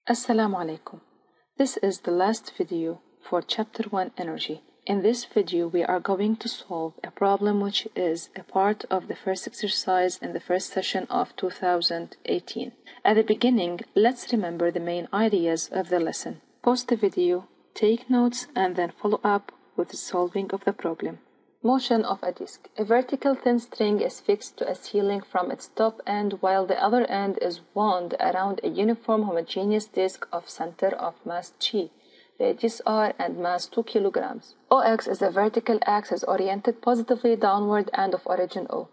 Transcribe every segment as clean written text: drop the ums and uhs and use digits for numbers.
Assalamu alaikum. This is the last video for Chapter 1 Energy. In this video, we are going to solve a problem which is a part of the first exercise in the first session of 2018. At the beginning, let's remember the main ideas of the lesson. Pause the video, take notes, and then follow up with the solving of the problem. Motion of a disk. A vertical thin string is fixed to a ceiling from its top end while the other end is wound around a uniform homogeneous disk of center of mass G, radius r and mass 2 kilograms. OX is a vertical axis oriented positively downward and of origin O.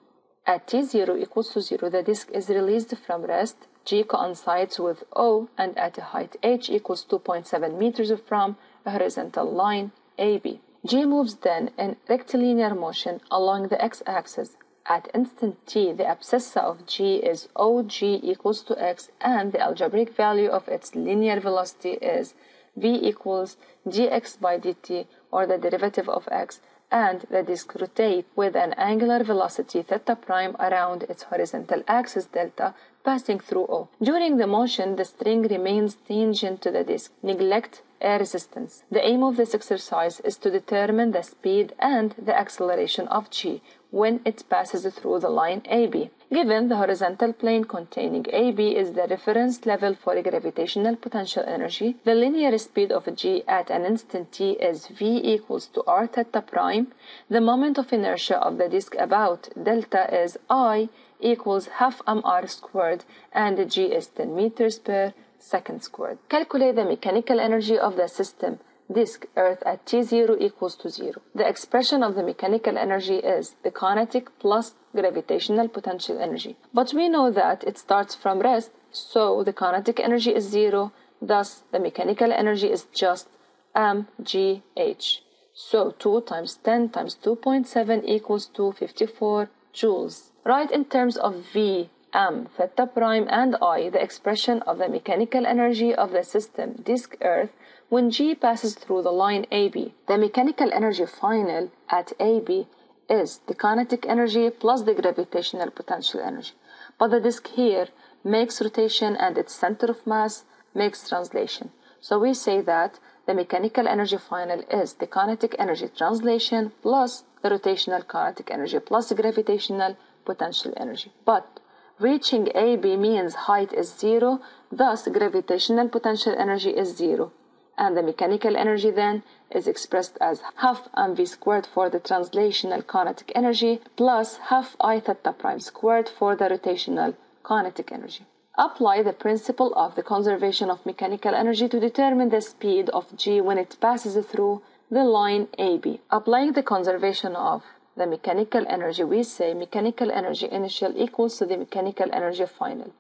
At t0 equals to 0, the disk is released from rest. G coincides with O, and at a height h equals 2.7 meters from a horizontal line AB. G moves then in rectilinear motion along the x-axis. At instant t, the abscissa of G is OG equals to x, and the algebraic value of its linear velocity is v equals dx by dt, or the derivative of x, and the disk rotates with an angular velocity theta prime around its horizontal axis delta, passing through O. During the motion, the string remains tangent to the disk. Neglect air resistance. The aim of this exercise is to determine the speed and the acceleration of G when it passes through the line AB. Given the horizontal plane containing AB is the reference level for gravitational potential energy, the linear speed of G at an instant t is v equals to r theta prime. The moment of inertia of the disk about delta is I equals half mr squared, and G is 10 meters per second squared. Calculate the mechanical energy of the system disk Earth at t0 equals to 0. The expression of the mechanical energy is the kinetic plus gravitational potential energy. But we know that it starts from rest, so the kinetic energy is 0, thus the mechanical energy is just mgh. So 2 times 10 times 2.7 equals to 54 joules. Write in terms of v, m, theta prime, and I the expression of the mechanical energy of the system disk Earth when G passes through the line AB. The mechanical energy final at AB is the kinetic energy plus the gravitational potential energy. But the disk here makes rotation and its center of mass makes translation. So we say that the mechanical energy final is the kinetic energy translation plus the rotational kinetic energy plus the gravitational potential energy. But reaching AB means height is 0, thus gravitational potential energy is 0. And the mechanical energy then is expressed as half mv squared for the translational kinetic energy plus half I theta prime squared for the rotational kinetic energy. Apply the principle of the conservation of mechanical energy to determine the speed of G when it passes through the line AB. Applying the conservation of the mechanical energy, we say mechanical energy initial equals to the mechanical energy final.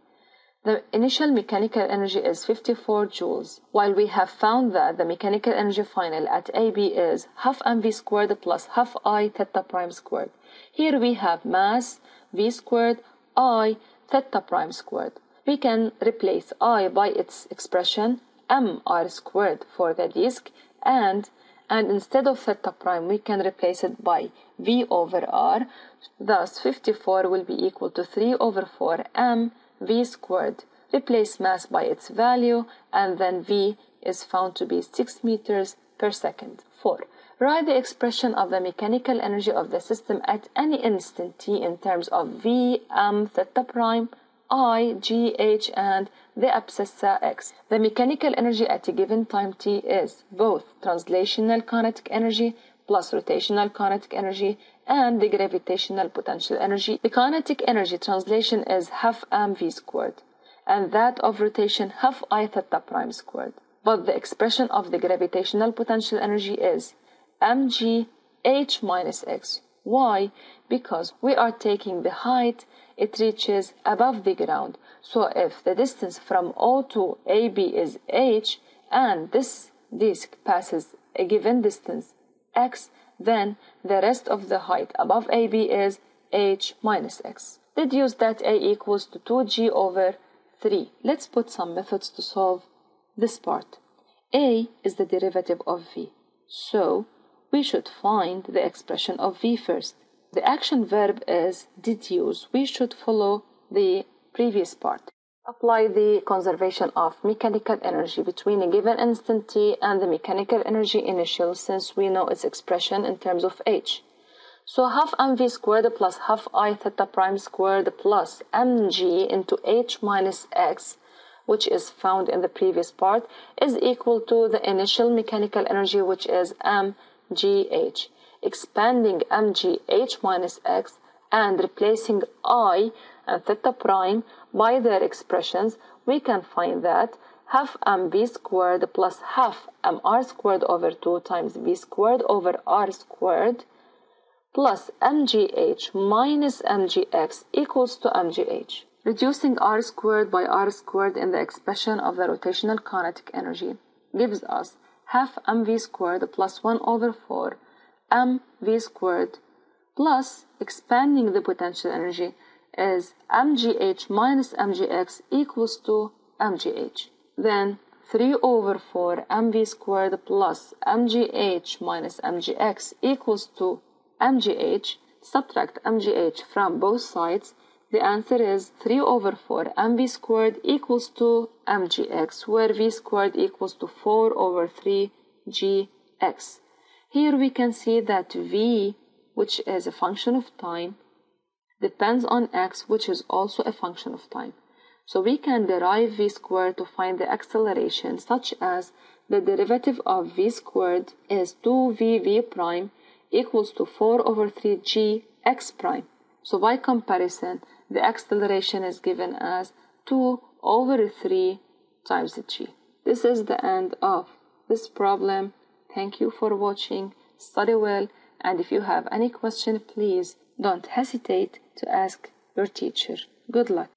The initial mechanical energy is 54 joules, while we have found that the mechanical energy final at AB is half mv squared plus half I theta prime squared. Here we have mass v squared I theta prime squared. We can replace I by its expression mr squared for the disk, and instead of theta prime we can replace it by v over r. Thus 54 will be equal to 3 over 4 m v squared. Replace mass by its value, and then v is found to be 6 meters per second. 4. Write the expression of the mechanical energy of the system at any instant t in terms of v, m, theta prime, I, g, h, and the abscissa x. The mechanical energy at a given time t is both translational kinetic energy plus rotational kinetic energy and the gravitational potential energy. The kinetic energy translation is half mv squared, and that of rotation half I theta prime squared. But the expression of the gravitational potential energy is mg h minus x. Why? Because we are taking the height it reaches above the ground. So if the distance from O to AB is h, and this disk passes a given distance x, then the rest of the height above AB is h minus x. Deduce that A equals to 2g over 3. Let's put some methods to solve this part. A is the derivative of v, so we should find the expression of v first. The action verb is deduce. We should follow the previous part. Apply the conservation of mechanical energy between a given instant t and the mechanical energy initial, since we know its expression in terms of h. So half mv squared plus half I theta prime squared plus mg into h minus x, which is found in the previous part, is equal to the initial mechanical energy, which is mgh. Expanding mgh minus x and replacing I and theta prime by their expressions, we can find that half mv squared plus half mr squared over 2 times v squared over r squared plus mgh minus mgx equals to mgh. Reducing r squared by r squared in the expression of the rotational kinetic energy gives us half mv squared plus 1 over 4 mv squared plus expanding the potential energy is mgh minus mgx equals to mgh. Then 3 over 4 mv squared plus mgh minus mgx equals to mgh. Subtract mgh from both sides. The answer is 3 over 4 mv squared equals to mgx, where v squared equals to 4 over 3 gx. Here we can see that v, which is a function of time, depends on x, which is also a function of time. So we can derive v squared to find the acceleration, such as the derivative of v squared is 2vv prime equals to 4 over 3 gx prime. So by comparison, the acceleration is given as 2 over 3 times g. This is the end of this problem. Thank you for watching. Study well, and if you have any question, please don't hesitate to ask your teacher. Good luck.